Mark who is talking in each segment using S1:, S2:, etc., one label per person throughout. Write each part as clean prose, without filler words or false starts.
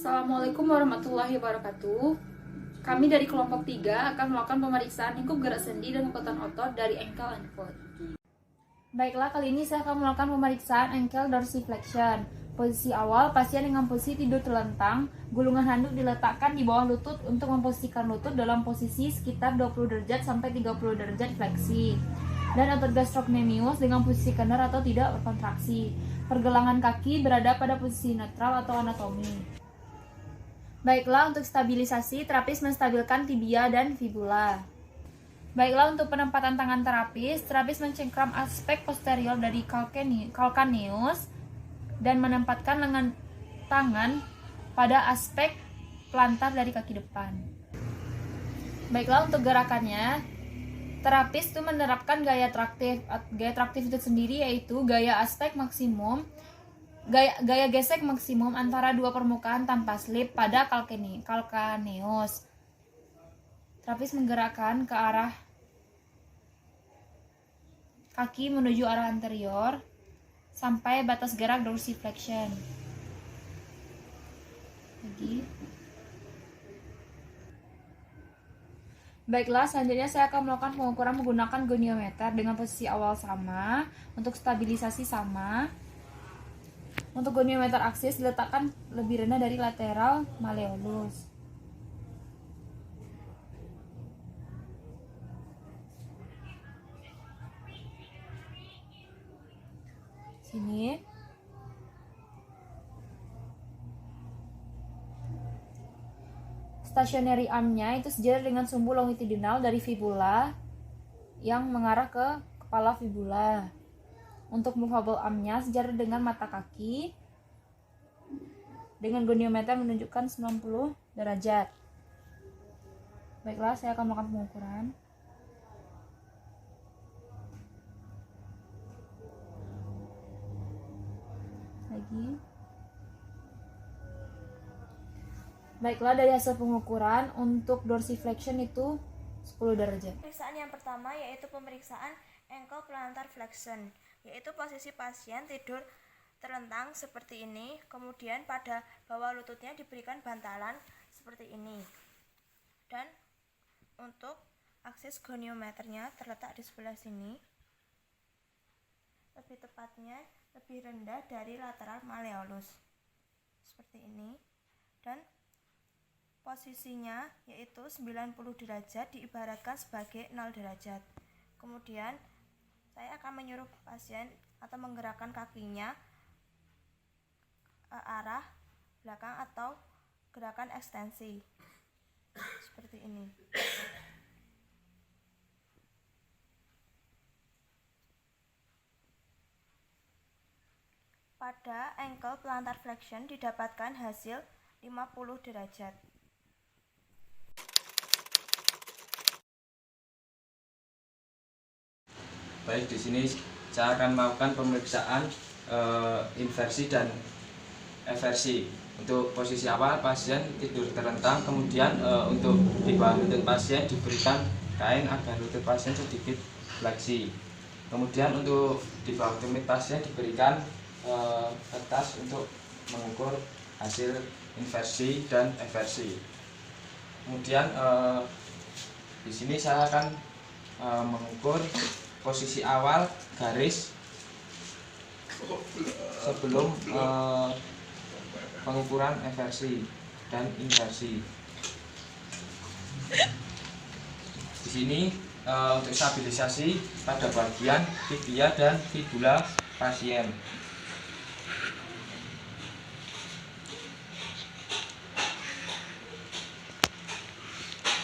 S1: Assalamualaikum warahmatullahi wabarakatuh. Kami dari kelompok 3 akan melakukan pemeriksaan lingkup gerak sendi dan kekuatan otot dari ankle and foot. Baiklah, kali ini saya akan melakukan pemeriksaan ankle dorsiflexion. Posisi awal, pasien dengan posisi tidur terlentang, gulungan handuk diletakkan di bawah lutut untuk memposisikan lutut dalam posisi sekitar 20 derajat sampai 30 derajat fleksi. Dan otot gastrocnemius dengan posisi kendor atau tidak berkontraksi. Pergelangan kaki berada pada posisi netral atau anatomi. Baiklah, untuk stabilisasi, terapis menstabilkan tibia dan fibula. Baiklah, untuk penempatan tangan terapis mencengkram aspek posterior dari calcaneus dan menempatkan lengan tangan pada aspek plantar dari kaki depan. Baiklah, untuk gerakannya, terapis itu menerapkan gaya traktif. Gaya traktif itu sendiri yaitu gaya aspek maksimum, gaya gesek maksimum antara dua permukaan tanpa slip pada calcaneus. Terapis menggerakkan ke arah kaki menuju arah anterior sampai batas gerak dorsiflexion. Lagi. Baiklah, selanjutnya saya akan melakukan pengukuran menggunakan goniometer dengan posisi awal sama, untuk stabilisasi sama. Untuk goniometer aksis diletakkan lebih rendah dari lateral malleolus. Sini. Stationary arm-nya itu sejajar dengan sumbu longitudinal dari fibula yang mengarah ke kepala fibula. Untuk movable arm-nya sejajar dengan mata kaki dengan goniometer menunjukkan 90 derajat. Baiklah, saya akan melakukan pengukuran. Lagi. Baiklah, dari hasil pengukuran untuk dorsiflexion itu 10 derajat.
S2: Pemeriksaan yang pertama yaitu pemeriksaan ankle plantar flexion, yaitu posisi pasien tidur terlentang seperti ini, kemudian pada bawah lututnya diberikan bantalan seperti ini. Dan untuk aksis goniometernya terletak di sebelah sini, lebih tepatnya lebih rendah dari lateral malleolus seperti ini, dan posisinya yaitu 90 derajat diibaratkan sebagai 0 derajat. Kemudian saya akan menyuruh pasien atau menggerakkan kakinya ke arah belakang atau gerakan ekstensi seperti ini. Pada ankle plantar flexion didapatkan hasil 50 derajat.
S3: Baik, di sini saya akan melakukan pemeriksaan inversi dan eversi. Untuk posisi awal, pasien tidur terlentang, kemudian untuk di bawah lutut pasien diberikan kain agar lutut pasien sedikit fleksi. Kemudian untuk di bawah tumit pasien diberikan kertas untuk mengukur hasil inversi dan eversi. Kemudian di sini saya akan mengukur posisi awal garis sebelum pengukuran eversi dan inversi. Di sini untuk stabilisasi pada bagian tibia dan fibula pasien.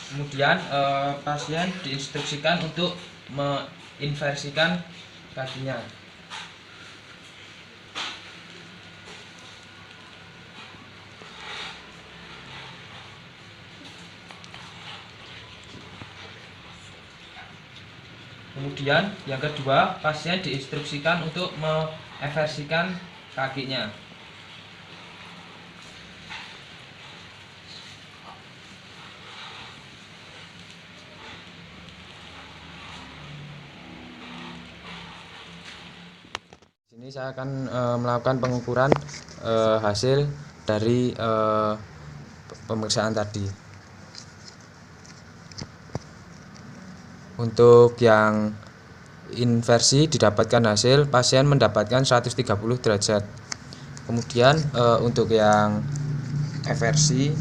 S3: Kemudian pasien diinstruksikan untuk menginversikan kakinya. Kemudian yang kedua, pasien diinstruksikan untuk mengeversikan kakinya. Sini saya akan melakukan pengukuran hasil dari pemeriksaan tadi. Untuk yang inversi didapatkan hasil pasien mendapatkan 130 derajat. Kemudian untuk yang eversi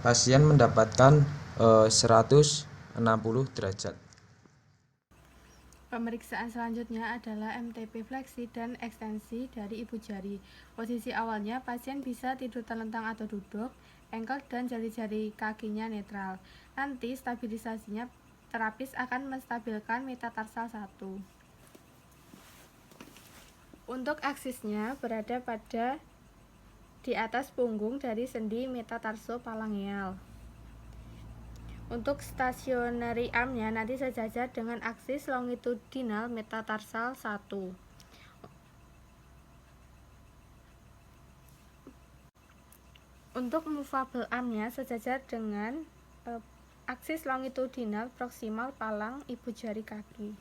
S3: pasien mendapatkan 160 derajat.
S4: Pemeriksaan selanjutnya adalah MTP fleksi dan ekstensi dari ibu jari. Posisi awalnya pasien bisa tidur terlentang atau duduk, engkel dan jari-jari kakinya netral. Nanti stabilisasinya terapis akan menstabilkan metatarsal 1. Untuk aksisnya berada pada di atas punggung dari sendi metatarsopalangeal. Untuk stationary armnya nanti sejajar dengan aksis longitudinal metatarsal 1. Untuk movable armnya sejajar dengan aksis longitudinal proksimal palang ibu jari kaki.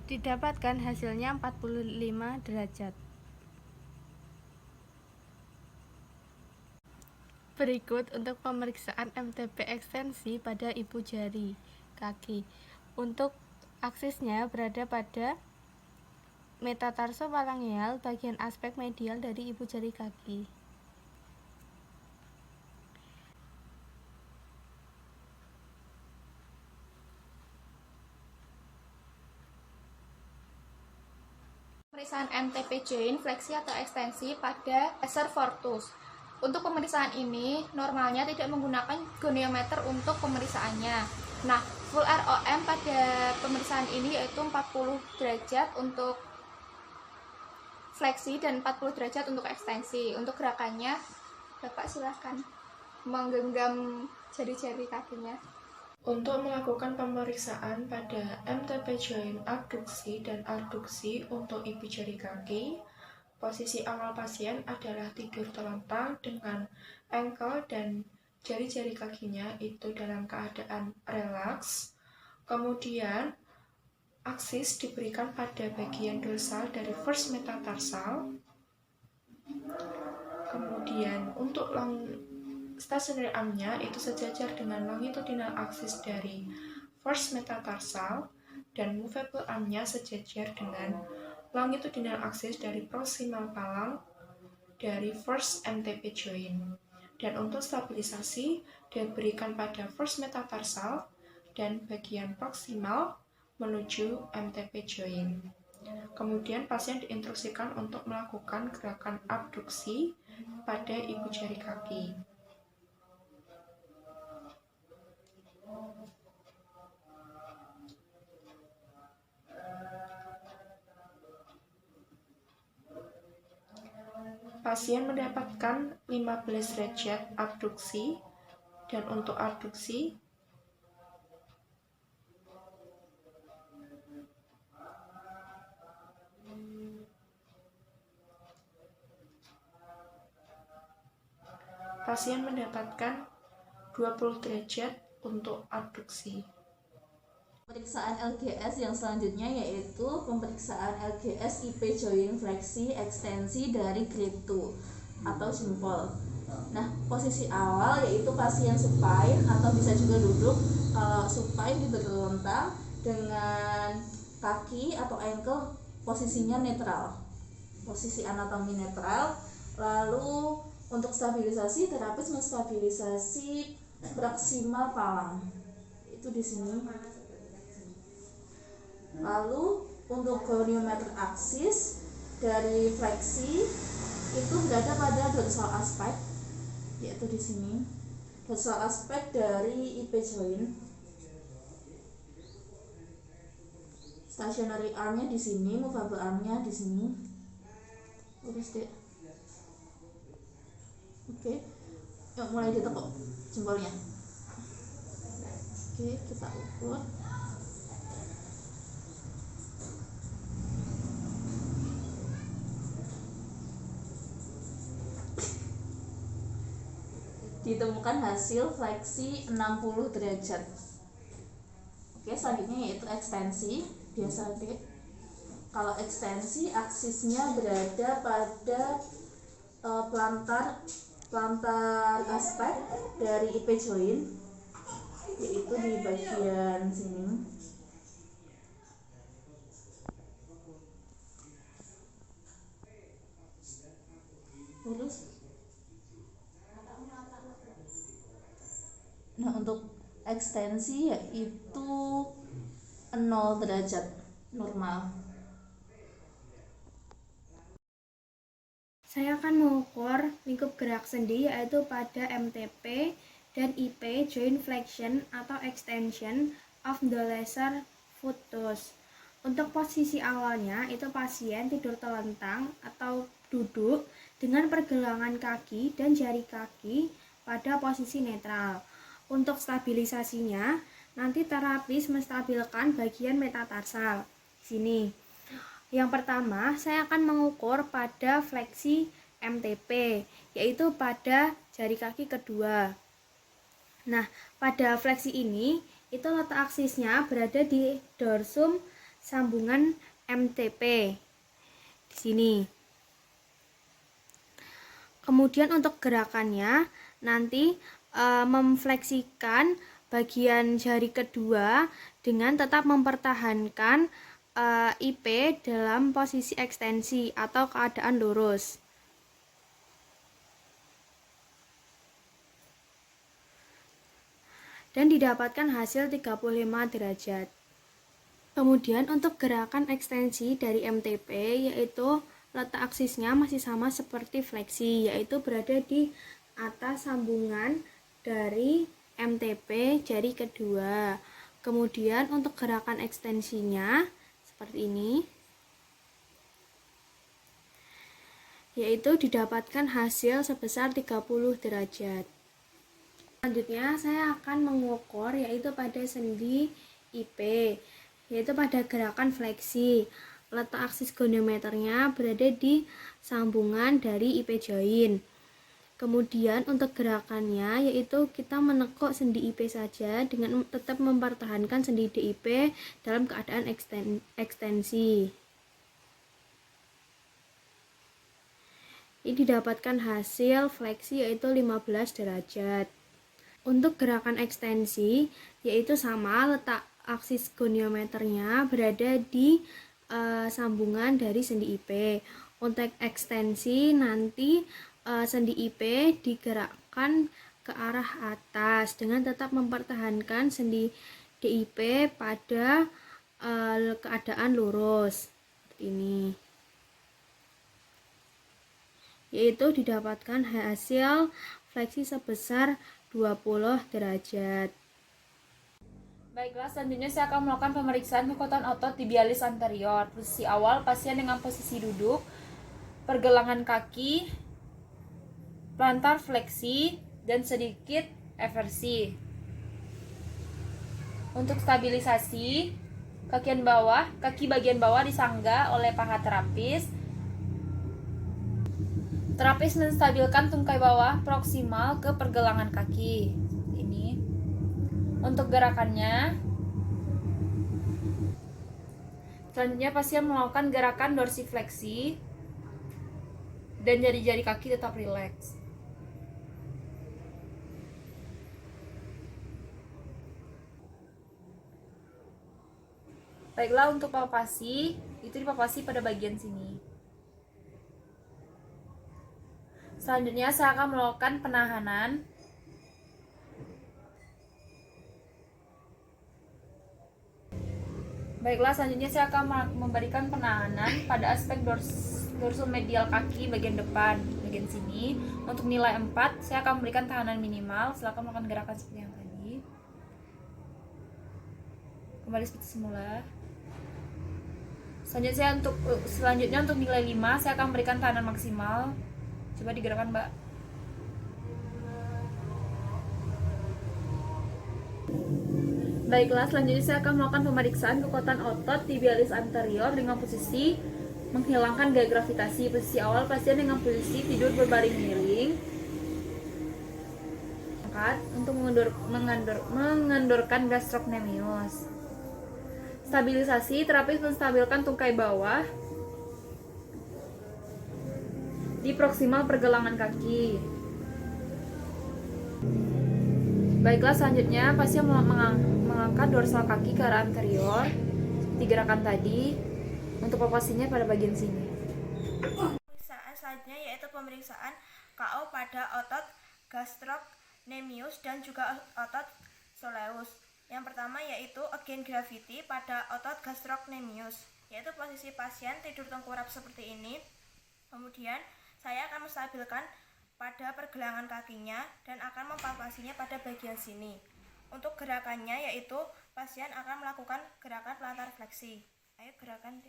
S4: Didapatkan hasilnya 45 derajat. Berikut untuk pemeriksaan MTP ekstensi pada ibu jari kaki. Untuk aksisnya berada pada metatarsopalangeal bagian aspek medial dari ibu jari kaki.
S1: Pemeriksaan MTP joint fleksi atau ekstensi pada Esser fortus. Untuk pemeriksaan ini normalnya tidak menggunakan goniometer untuk pemeriksaannya. Nah, full ROM pada pemeriksaan ini yaitu 40 derajat untuk fleksi dan 40 derajat untuk ekstensi. Untuk gerakannya, Bapak silahkan menggenggam jari-jari kakinya.
S5: Untuk melakukan pemeriksaan pada MTP joint abduksi dan adduksi untuk ibu jari kaki, posisi awal pasien adalah tidur terlentang dengan engkel dan jari-jari kakinya itu dalam keadaan relaks. Kemudian, aksis diberikan pada bagian dorsal dari first metatarsal. Kemudian, untuk stationary armnya itu sejajar dengan longitudinal aksis dari first metatarsal dan movable armnya sejajar dengan longitudinal aksis dari proximal palang dari first MTP joint. Dan untuk stabilisasi diberikan pada first metatarsal dan bagian proximal menuju MTP joint. Kemudian pasien diinstruksikan untuk melakukan gerakan abduksi pada ibu jari kaki. Pasien mendapatkan 15 derajat abduksi dan untuk adduksi pasien mendapatkan 20 derajat untuk adduksi.
S6: Pemeriksaan LGS yang selanjutnya yaitu pemeriksaan LGS IP joint fleksi ekstensi dari grade 2 atau jempol. Nah, posisi awal yaitu pasien supine atau bisa juga duduk. Kalau supine terlentang dengan kaki atau ankle posisinya netral. Posisi anatomi netral. Lalu untuk stabilisasi terapis menstabilisasi proksimal palang. Itu di sini. Lalu untuk goniometer aksis dari fleksi itu berada pada dorsal aspek, yaitu di sini. Dorsal aspek dari IP joint. Stationary armnya di sini, movable armnya di sini. Lurus deh. Oke, yuk mulai ditekuk jempolnya. Oke, kita ukur. ditemukan hasil fleksi 60 derajat. Oke, selanjutnya yaitu ekstensi. Biasa deh, kalau ekstensi aksisnya berada pada plantar aspek dari IP join, yaitu di bagian sini. Terus, nah untuk ekstensi yaitu 0 derajat normal.
S7: Saya akan mengukur lingkup gerak sendi yaitu pada MTP dan IP joint flexion atau extension of the lesser foot toes. Untuk posisi awalnya itu pasien tidur terlentang atau duduk dengan pergelangan kaki dan jari kaki pada posisi netral. Untuk stabilisasinya, nanti terapis menstabilkan bagian metatarsal. Sini. Yang pertama, saya akan mengukur pada fleksi MTP, yaitu pada jari kaki kedua. Nah, pada fleksi ini, itu letak aksisnya berada di dorsum sambungan MTP. Di sini. Kemudian untuk gerakannya, nanti memfleksikan bagian jari kedua dengan tetap mempertahankan IP dalam posisi ekstensi atau keadaan lurus. Dan didapatkan hasil 35 derajat. Kemudian untuk gerakan ekstensi dari MTP yaitu letak aksisnya masih sama seperti fleksi, yaitu berada di atas sambungan dari MTP jari kedua. Kemudian untuk gerakan ekstensinya seperti ini, yaitu didapatkan hasil sebesar 30 derajat. Selanjutnya saya akan mengukur yaitu pada sendi IP, yaitu pada gerakan fleksi. Letak aksis goniometernya berada di sambungan dari IP join. Kemudian untuk gerakannya yaitu kita menekuk sendi IP saja dengan tetap mempertahankan sendi DIP dalam keadaan ekstensi. Ini didapatkan hasil fleksi yaitu 15 derajat. Untuk gerakan ekstensi yaitu sama, letak aksis goniometernya berada di sambungan dari sendi IP. Untuk ekstensi nanti sendi IP digerakkan ke arah atas dengan tetap mempertahankan sendi DIP pada keadaan lurus seperti ini, yaitu didapatkan hasil fleksi sebesar 20 derajat.
S1: Baiklah, selanjutnya saya akan melakukan pemeriksaan kekuatan otot tibialis anterior. Posisi awal, pasien dengan posisi duduk, pergelangan kaki, plantar fleksi, dan sedikit eversi. Untuk stabilisasi, kaki bagian bawah disangga oleh paha terapis. Terapis menstabilkan tungkai bawah proksimal ke pergelangan kaki. Ini. Untuk gerakannya, selanjutnya pasien melakukan gerakan dorsifleksi dan jari-jari kaki tetap rileks. Baiklah, untuk palpasi, itu dipalpasi pada bagian sini. Selanjutnya saya akan melakukan penahanan. Baiklah, selanjutnya saya akan memberikan penahanan pada aspek dorsum medial kaki bagian depan, bagian sini. Untuk nilai 4, saya akan memberikan tahanan minimal. Silakan melakukan gerakan seperti yang tadi. Kembali seperti semula. Selanjutnya untuk nilai 5, saya akan memberikan tahanan maksimal. Coba digerakkan, Mbak. Baiklah, selanjutnya saya akan melakukan pemeriksaan kekuatan otot tibialis anterior dengan posisi menghilangkan gaya gravitasi. Posisi awal, pasien dengan posisi tidur berbaring miring. diangkat untuk mengendorkan gastrocnemius. Stabilisasi terapis menstabilkan tungkai bawah di proksimal pergelangan kaki. Baiklah, selanjutnya pasien mengangkat dorsal kaki ke arah anterior seperti gerakan tadi. Untuk palpasinya pada bagian sini.
S2: Pemeriksaan selanjutnya yaitu pemeriksaan KO pada otot gastrocnemius dan juga otot soleus. Yang pertama yaitu again gravity pada otot gastrocnemius, yaitu posisi pasien tidur tengkurap seperti ini. Kemudian saya akan menstabilkan pada pergelangan kakinya dan akan mempalpasinya pada bagian sini. Untuk gerakannya yaitu pasien akan melakukan gerakan plantar fleksi. Ayo gerakan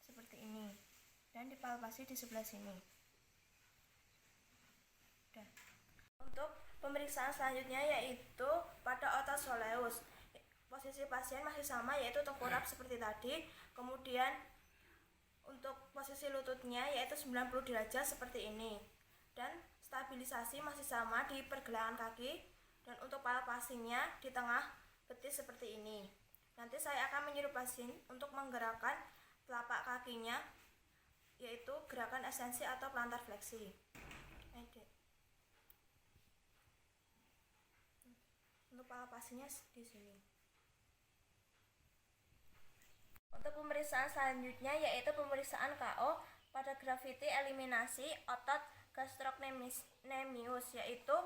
S2: seperti ini dan dipalpasi di sebelah sini. Udah. Untuk pemeriksaan selanjutnya yaitu pada otot soleus. Posisi pasien masih sama yaitu tengkurap seperti tadi. Kemudian untuk posisi lututnya yaitu 90 derajat seperti ini. Dan stabilisasi masih sama di pergelangan kaki dan untuk palpasinya di tengah betis seperti ini. Nanti saya akan menyuruh pasien untuk menggerakkan telapak kakinya yaitu gerakan ekstensi atau plantar fleksi. Untuk palpasinya di sini. Untuk pemeriksaan selanjutnya yaitu pemeriksaan KO pada gravity eliminasi otot gastrocnemius, yaitu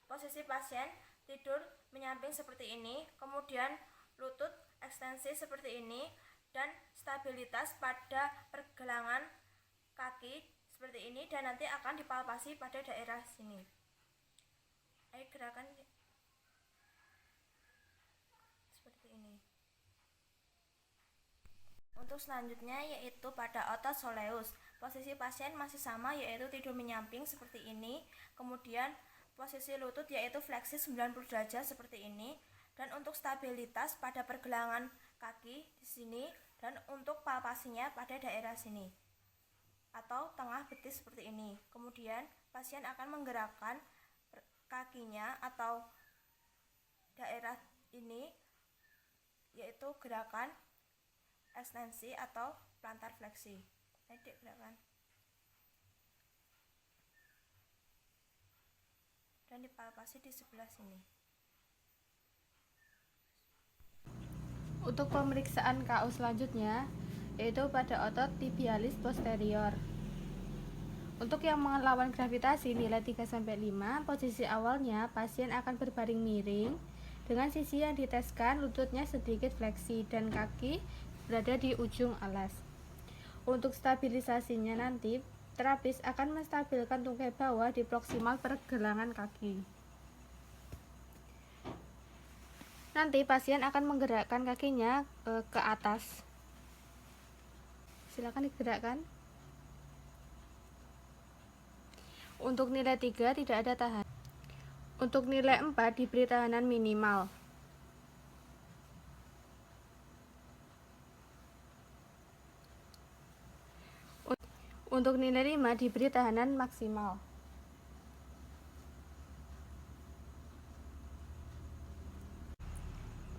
S2: posisi pasien tidur menyamping seperti ini, kemudian lutut ekstensi seperti ini, dan stabilitas pada pergelangan kaki seperti ini, dan nanti akan dipalpasi pada daerah sini. Ayo gerakan seperti ini. Untuk selanjutnya yaitu pada otot soleus. Posisi pasien masih sama yaitu tidur menyamping seperti ini, kemudian posisi lutut yaitu fleksi 90 derajat seperti ini, dan untuk stabilitas pada pergelangan kaki di sini, dan untuk palpasinya pada daerah sini atau tengah betis seperti ini. Kemudian pasien akan menggerakkan kakinya atau daerah ini yaitu gerakan ekstensi atau plantar fleksi. Adik gerakan dan dipalpasi di sebelah sini.
S4: Untuk pemeriksaan KO selanjutnya yaitu pada otot tibialis posterior. Untuk yang melawan gravitasi nilai 3-5, posisi awalnya pasien akan berbaring miring dengan sisi yang diteskan lututnya sedikit fleksi dan kaki berada di ujung alas. Untuk stabilisasinya nanti terapis akan menstabilkan tungkai bawah di proksimal pergelangan kaki. Nanti pasien akan menggerakkan kakinya ke atas. Silakan digerakkan. Untuk nilai 3 tidak ada tahan. Untuk nilai 4 diberi tahanan minimal. Untuk nilai 5 diberi tahanan maksimal.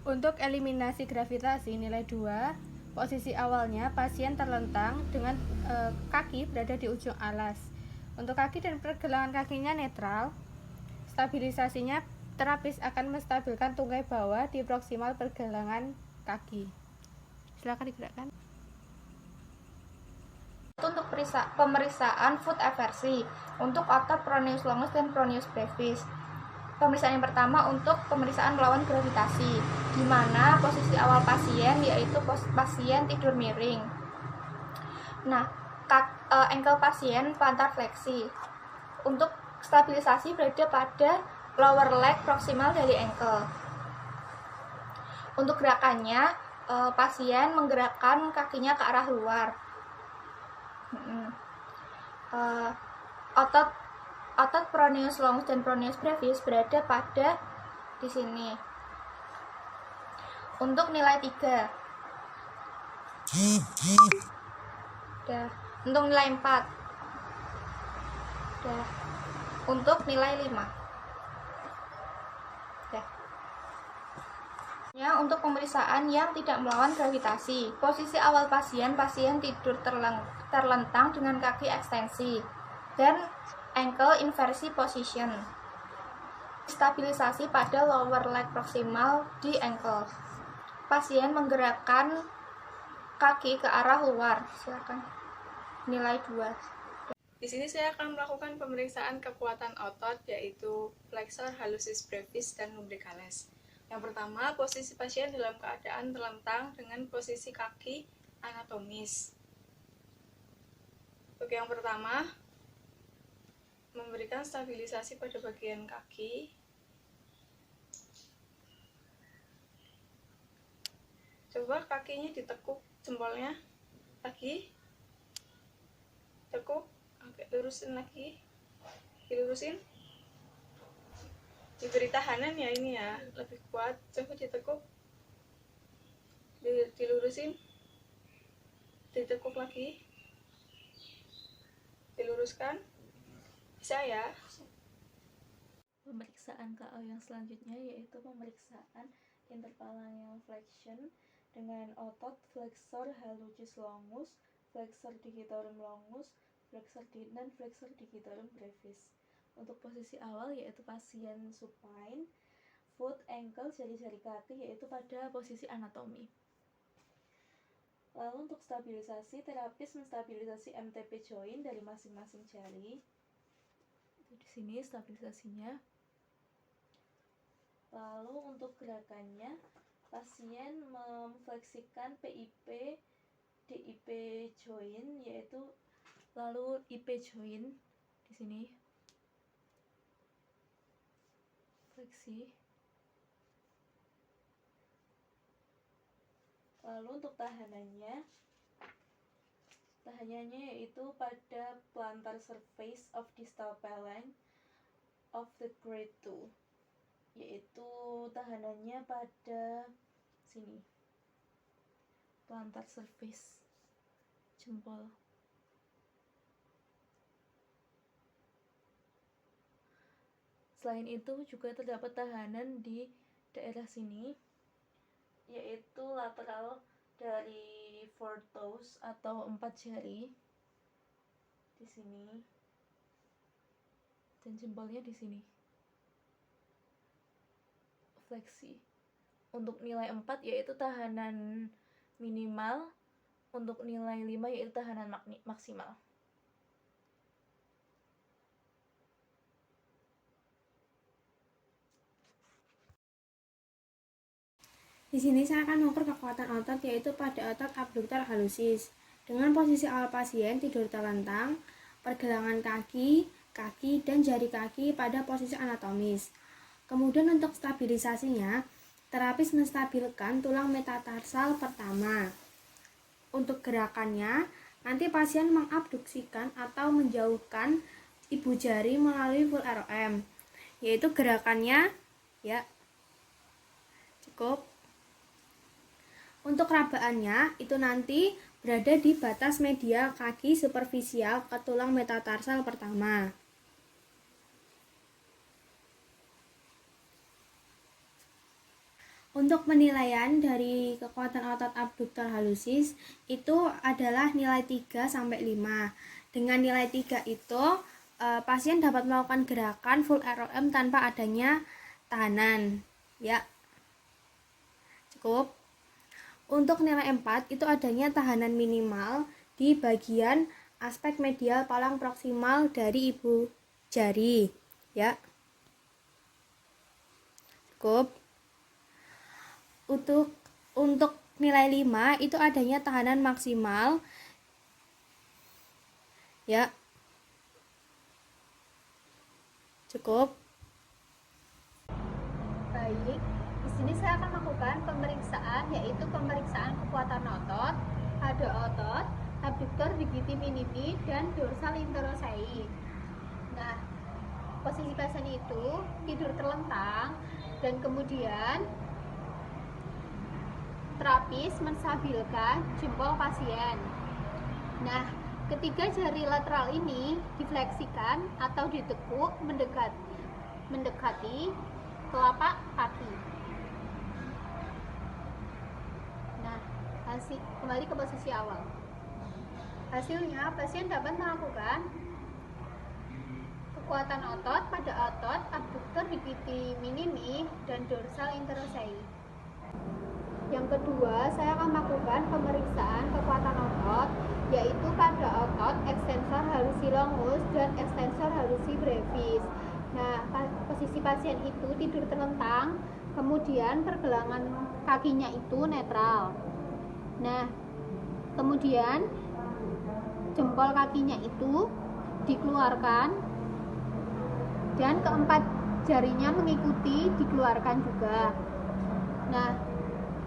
S4: Untuk eliminasi gravitasi nilai 2, posisi awalnya pasien terlentang dengan kaki berada di ujung alas. Untuk kaki dan pergelangan kakinya netral. Stabilisasinya terapis akan menstabilkan tungkai bawah di proksimal pergelangan kaki. Silakan digerakkan.
S1: Untuk pemeriksaan foot eversi untuk otot proneus longus dan proneus brevis. Pemeriksaan yang pertama untuk pemeriksaan melawan gravitasi, di mana posisi awal pasien yaitu pasien tidur miring. Nah, ankle pasien plantar fleksi. Untuk stabilisasi berada pada lower leg proksimal dari ankle. Untuk gerakannya, pasien menggerakkan kakinya ke arah luar. Otot proneus longus dan proneus brevis berada pada di sini. Untuk nilai 3. Untuk nilai 4. Untuk nilai 5. Ya, untuk pemeriksaan yang tidak melawan gravitasi. Posisi awal pasien tidur terlentang dengan kaki ekstensi dan ankle inversi position. Stabilisasi pada lower leg proximal di ankle. Pasien menggerakkan kaki ke arah luar. Silakan. Nilai 2.
S4: Di sini saya akan melakukan pemeriksaan kekuatan otot yaitu flexor hallucis brevis dan lumbricalis. Yang pertama, posisi pasien dalam keadaan terlentang dengan posisi kaki anatomis. Untuk yang pertama, memberikan stabilisasi pada bagian kaki. Coba kakinya ditekuk, jempolnya lagi. Tekuk, oke, lurusin lagi. Dilurusin. Diberi tahanan ya ini ya, lebih kuat. Coba ditekuk, dilurusin, ditekuk lagi, diluruskan, bisa ya.
S6: Pemeriksaan KO yang selanjutnya yaitu pemeriksaan interphalangeal flexion dengan otot flexor hallucis longus, flexor digitorum longus, dan flexor digitorum brevis. Untuk posisi awal yaitu pasien supine, foot, ankle, jari-jari kaki yaitu pada posisi anatomi. Lalu untuk stabilisasi, terapis menstabilisasi MTP joint dari masing-masing jari. Di sini stabilisasinya. Lalu untuk gerakannya, pasien memfleksikan PIP, DIP joint yaitu lalu IP joint di sini. Fleksi. Lalu untuk tahanannya yaitu pada plantar surface of distal phalanx of the grade 2, yaitu tahanannya pada sini, plantar surface jempol. Selain itu juga terdapat tahanan di daerah sini, yaitu lateral dari 4 toes atau 4 jari di sini, dan jempolnya di sini. Fleksi. Untuk nilai 4 yaitu tahanan minimal, untuk nilai 5 yaitu tahanan maksimal.
S7: Di sini saya akan mengukur kekuatan otot yaitu pada otot abductor hallucis. Dengan posisi awal pasien tidur terlentang, pergelangan kaki, dan jari kaki pada posisi anatomis. Kemudian untuk stabilisasinya, terapis menstabilkan tulang metatarsal pertama. Untuk gerakannya, nanti pasien mengabduksikan atau menjauhkan ibu jari melalui full ROM. Yaitu gerakannya ya. Cukup. Untuk rabaannya itu nanti berada di batas medial kaki superficial ke tulang metatarsal pertama. Untuk penilaian dari kekuatan otot abductor hallucis itu adalah nilai 3 sampai 5. Dengan nilai 3 itu pasien dapat melakukan gerakan full ROM tanpa adanya tahanan. Ya. Cukup. Untuk nilai 4 itu adanya tahanan minimal di bagian aspek medial palang proksimal dari ibu jari, ya. Cukup. Untuk nilai 5 itu adanya tahanan maksimal, ya. Cukup.
S1: Baik. Di sini saya akan melakukan pemeriksaan yaitu pemeriksaan kekuatan otot pada otot abductor digiti minimi dan dorsal interosei. Nah, posisi pasien itu tidur terlentang dan kemudian terapis menstabilkan jempol pasien. Nah, ketiga jari lateral ini difleksikan atau ditekuk mendekati telapak kaki.
S8: Kembali ke posisi awal. Hasilnya, pasien dapat melakukan kekuatan otot pada otot abduktor digiti minimi dan dorsal interosei. Yang kedua, saya akan melakukan pemeriksaan kekuatan otot, yaitu pada otot extensor hallucis longus dan extensor hallucis brevis. Nah, posisi pasien itu tidur terlentang, kemudian pergelangan kakinya itu netral. Nah, kemudian jempol kakinya itu dikeluarkan dan keempat jarinya mengikuti dikeluarkan juga. Nah,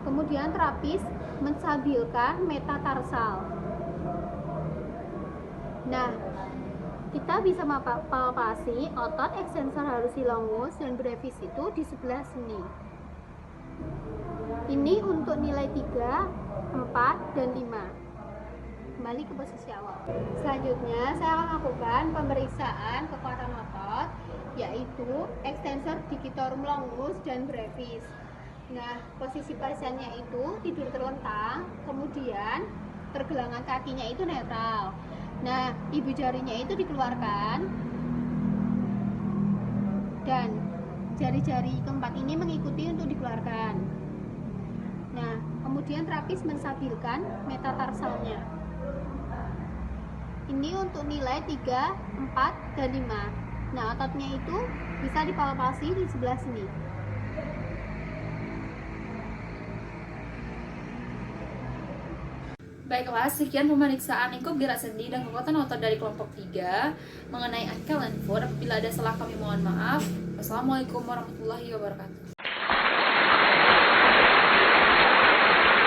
S8: kemudian terapis menstabilkan metatarsal. Nah, kita bisa palpasi otot extensor hallucis longus dan brevis itu di sebelah sini. Ini untuk nilai 3, 4, dan 5. Kembali ke posisi awal. Selanjutnya, saya akan lakukan pemeriksaan kekuatan otot, yaitu extensor digitorum longus dan brevis. Nah, posisi pasiennya itu tidur terlentang, kemudian pergelangan kakinya itu netral. Nah, ibu jarinya itu dikeluarkan dan jari-jari keempat ini mengikuti untuk dikeluarkan. Nah, kemudian terapis menstabilkan metatarsalnya. Ini untuk nilai 3, 4, dan 5. Nah, ototnya itu bisa dipalpasi di sebelah sini.
S1: Baiklah, sekian pemeriksaan lingkup gerak sendi dan kekuatan otot dari kelompok 3 mengenai ankle and foot. Apabila ada salah kami mohon maaf. Wassalamualaikum warahmatullahi wabarakatuh.